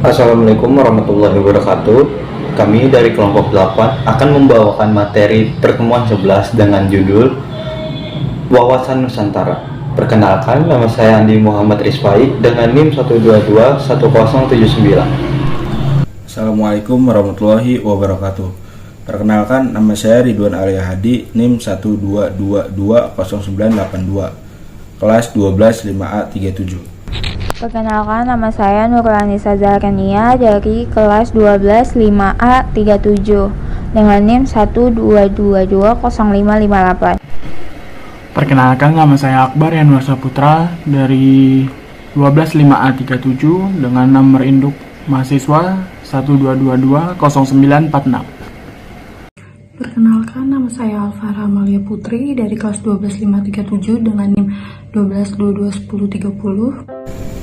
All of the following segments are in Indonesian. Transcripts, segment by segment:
Assalamualaikum warahmatullahi wabarakatuh. Kami dari kelompok 8 akan membawakan materi pertemuan 11 dengan judul Wawasan Nusantara. Perkenalkan, nama saya Andi Muhammad Rizfai dengan NIM 1221079. Assalamualaikum warahmatullahi wabarakatuh. Perkenalkan, nama saya Ridwan Alia Hadi, NIM 122200982, kelas 12 5A 37. Perkenalkan, nama saya Nurlanisa Zahrania dari kelas 12 5A 37 dengan NIM 122200558. Perkenalkan, nama saya Akbar Yanwar Saputra dari 12 5A 37 dengan nomor induk mahasiswa 122200946. Perkenalkan, nama saya Alfara Amalia Putri dari kelas 12 537 dengan NIM 1222010.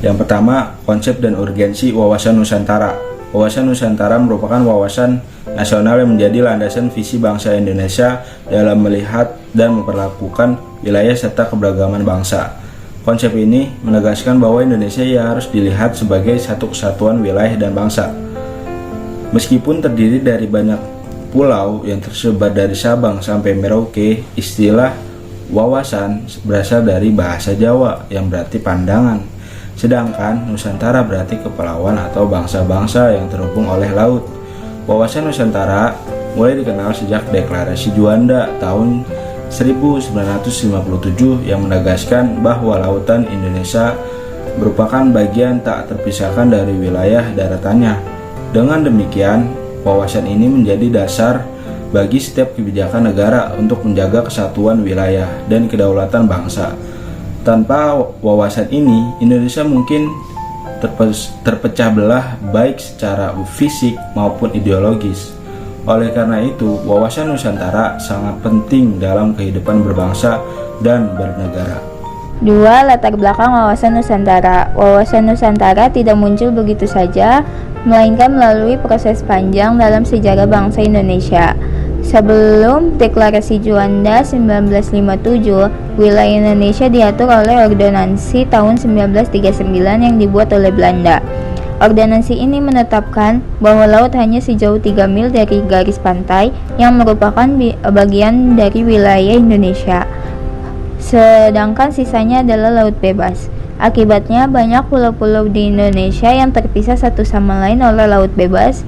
Yang pertama, konsep dan urgensi wawasan Nusantara. Wawasan Nusantara merupakan wawasan nasional yang menjadi landasan visi bangsa Indonesia dalam melihat dan memperlakukan wilayah serta keberagaman bangsa. Konsep ini menegaskan bahwa Indonesia harus dilihat sebagai satu kesatuan wilayah dan bangsa. Meskipun terdiri dari banyak pulau yang tersebar dari Sabang sampai Merauke, istilah wawasan berasal dari bahasa Jawa yang berarti pandangan. Sedangkan Nusantara berarti kepulauan atau bangsa-bangsa yang terhubung oleh laut. Wawasan Nusantara mulai dikenal sejak Deklarasi Juanda tahun 1957 yang menegaskan bahwa lautan Indonesia merupakan bagian tak terpisahkan dari wilayah daratannya. Dengan demikian, wawasan ini menjadi dasar bagi setiap kebijakan negara untuk menjaga kesatuan wilayah dan kedaulatan bangsa. Tanpa wawasan ini, Indonesia mungkin terpecah belah baik secara fisik maupun ideologis. Oleh karena itu, wawasan Nusantara sangat penting dalam kehidupan berbangsa dan bernegara. 2. Latar belakang wawasan Nusantara. Wawasan Nusantara tidak muncul begitu saja, melainkan melalui proses panjang dalam sejarah bangsa Indonesia. Sebelum Deklarasi Juanda 1957, wilayah Indonesia diatur oleh Ordonansi tahun 1939 yang dibuat oleh Belanda. Ordonansi ini menetapkan bahwa laut hanya sejauh 3 mil dari garis pantai yang merupakan bagian dari wilayah Indonesia, sedangkan sisanya adalah laut bebas. Akibatnya, banyak pulau-pulau di Indonesia yang terpisah satu sama lain oleh laut bebas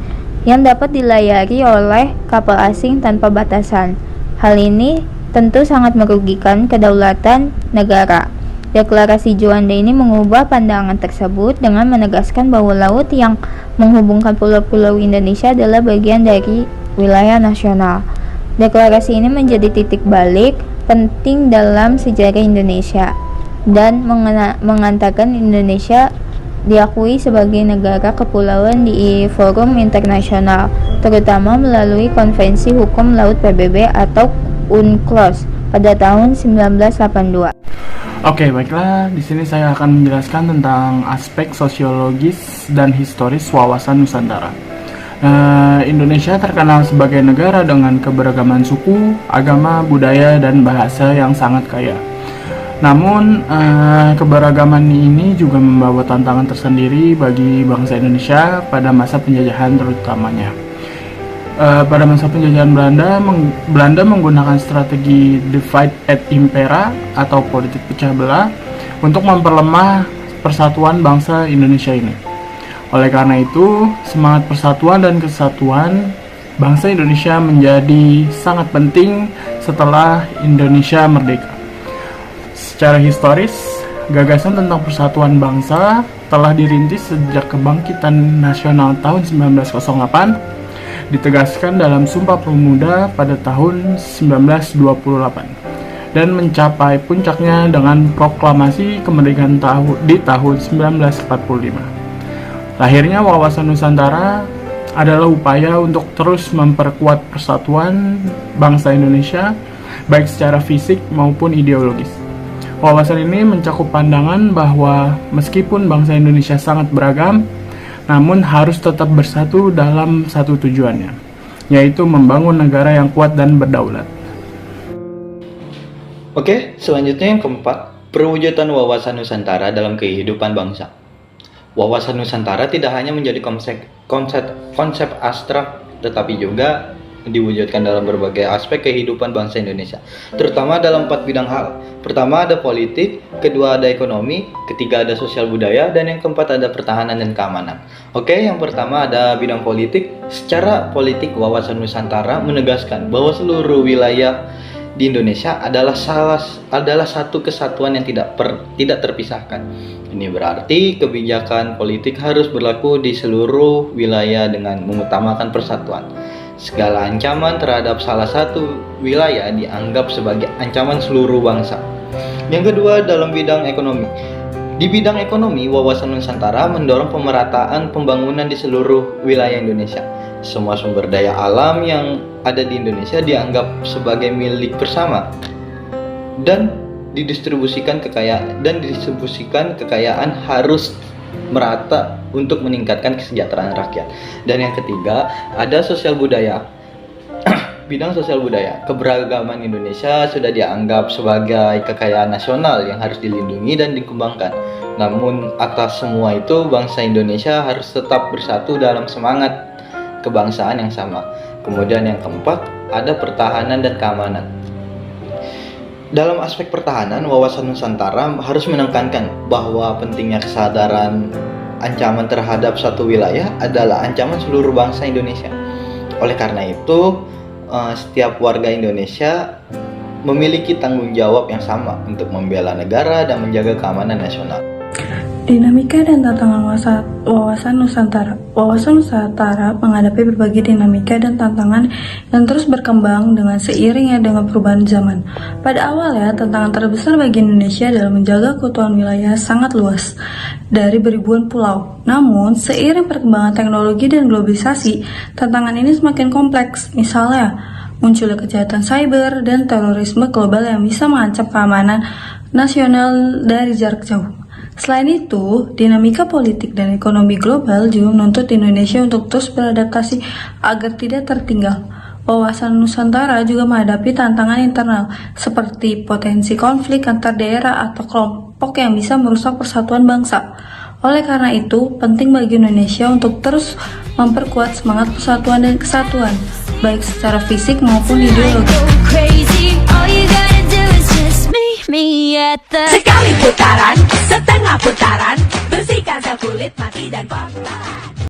yang dapat dilayari oleh kapal asing tanpa batasan. Hal ini tentu sangat merugikan kedaulatan negara. Deklarasi Juanda ini mengubah pandangan tersebut dengan menegaskan bahwa laut yang menghubungkan pulau-pulau Indonesia adalah bagian dari wilayah nasional. Deklarasi ini menjadi titik balik penting dalam sejarah Indonesia dan mengantarkan Indonesia diakui sebagai negara kepulauan di forum internasional, terutama melalui Konvensi Hukum Laut PBB atau UNCLOS pada tahun 1982. Oke, baiklah. Di sini saya akan menjelaskan tentang aspek sosiologis dan historis wawasan Nusantara. Indonesia terkenal sebagai negara dengan keberagaman suku, agama, budaya, dan bahasa yang sangat kaya. Namun, keberagaman ini juga membawa tantangan tersendiri bagi bangsa Indonesia pada masa penjajahan terutamanya. Pada masa penjajahan Belanda menggunakan strategi divide et impera atau politik pecah belah untuk memperlemah persatuan bangsa Indonesia ini. Oleh karena itu, semangat persatuan dan kesatuan bangsa Indonesia menjadi sangat penting setelah Indonesia merdeka. Secara historis, gagasan tentang persatuan bangsa telah dirintis sejak kebangkitan nasional tahun 1908, ditegaskan dalam Sumpah Pemuda pada tahun 1928, dan mencapai puncaknya dengan proklamasi kemerdekaan di tahun 1945. Lahirnya wawasan Nusantara adalah upaya untuk terus memperkuat persatuan bangsa Indonesia, baik secara fisik maupun ideologis. Wawasan ini mencakup pandangan bahwa meskipun bangsa Indonesia sangat beragam, namun harus tetap bersatu dalam satu tujuannya, yaitu membangun negara yang kuat dan berdaulat. Oke, selanjutnya yang keempat, perwujudan wawasan Nusantara dalam kehidupan bangsa. Wawasan Nusantara tidak hanya menjadi konsep abstrak, tetapi juga diwujudkan dalam berbagai aspek kehidupan bangsa Indonesia, terutama dalam 4 bidang hal. Pertama ada politik, kedua ada ekonomi, ketiga ada sosial budaya, dan yang keempat ada pertahanan dan keamanan. Oke, yang pertama ada bidang politik. Secara politik, Wawasan Nusantara menegaskan bahwa seluruh wilayah di Indonesia adalah satu kesatuan yang tidak terpisahkan. Ini berarti kebijakan politik harus berlaku di seluruh wilayah dengan mengutamakan persatuan. Segala ancaman terhadap salah satu wilayah dianggap sebagai ancaman seluruh bangsa. Yang kedua dalam bidang ekonomi. Di bidang ekonomi, Wawasan Nusantara mendorong pemerataan pembangunan di seluruh wilayah Indonesia. Semua sumber daya alam yang ada di Indonesia dianggap sebagai milik bersama dan didistribusikan kekayaan harus merata untuk meningkatkan kesejahteraan rakyat. Dan yang ketiga, ada sosial budaya. Bidang sosial budaya, keberagaman Indonesia sudah dianggap sebagai kekayaan nasional yang harus dilindungi dan dikembangkan. Namun atas semua itu, bangsa Indonesia harus tetap bersatu dalam semangat kebangsaan yang sama. Kemudian yang keempat, ada pertahanan dan keamanan. Dalam aspek pertahanan, Wawasan Nusantara harus menekankan bahwa pentingnya kesadaran ancaman terhadap satu wilayah adalah ancaman seluruh bangsa Indonesia. Oleh karena itu, setiap warga Indonesia memiliki tanggung jawab yang sama untuk membela negara dan menjaga keamanan nasional. Dinamika dan tantangan Wawasan Nusantara. Wawasan Nusantara menghadapi berbagai dinamika dan tantangan yang terus berkembang seiringnya dengan perubahan zaman. Pada awalnya, tantangan terbesar bagi Indonesia adalah menjaga keutuhan wilayah sangat luas dari beribuan pulau. Namun, seiring perkembangan teknologi dan globalisasi, tantangan ini semakin kompleks. Misalnya, munculnya kejahatan cyber dan terorisme global yang bisa mengancam keamanan nasional dari jarak jauh. Selain itu, dinamika politik dan ekonomi global juga menuntut Indonesia untuk terus beradaptasi agar tidak tertinggal. Wawasan Nusantara juga menghadapi tantangan internal seperti potensi konflik antar daerah atau kelompok yang bisa merusak persatuan bangsa. Oleh karena itu, penting bagi Indonesia untuk terus memperkuat semangat persatuan dan kesatuan, baik secara fisik maupun ideologi. Sekali putaran, setengah putaran, bersihkan sel kulit, mati dan kotoran.